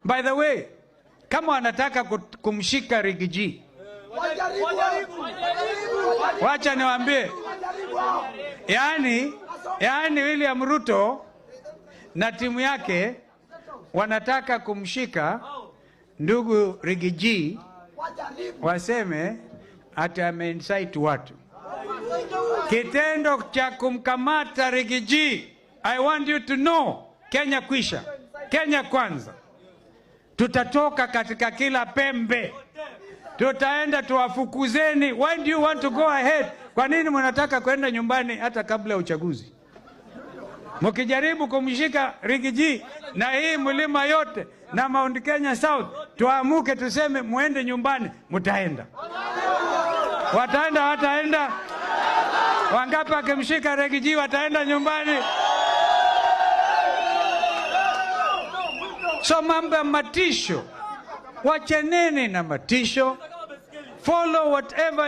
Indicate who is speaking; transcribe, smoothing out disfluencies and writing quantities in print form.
Speaker 1: By the way, kama wanataka kumshika Rigiji, wacha niwaambie, yani William Ruto na timu yake wanataka kumshika ndugu Rigiji, waseme ati ameincite watu. Kitendo cha kumkamata Rigiji, I want you to know, Kenya kwisha, Kenya kwanza. Tutatoka katika kila pembe, tutaenda tuwafukuzeni. Why do you want to go ahead? Kwa nini mnataka kwenda nyumbani hata kabla ya uchaguzi? Mkijaribu kumshika Rigiji na hii mlima yote na Mount Kenya South, tuamuke tuseme muende nyumbani, mtaenda. Wataenda, wataenda. Wangapi akimshika Rigiji wataenda nyumbani? So mambo ya matisho, wacheneni na matisho. Follow whatever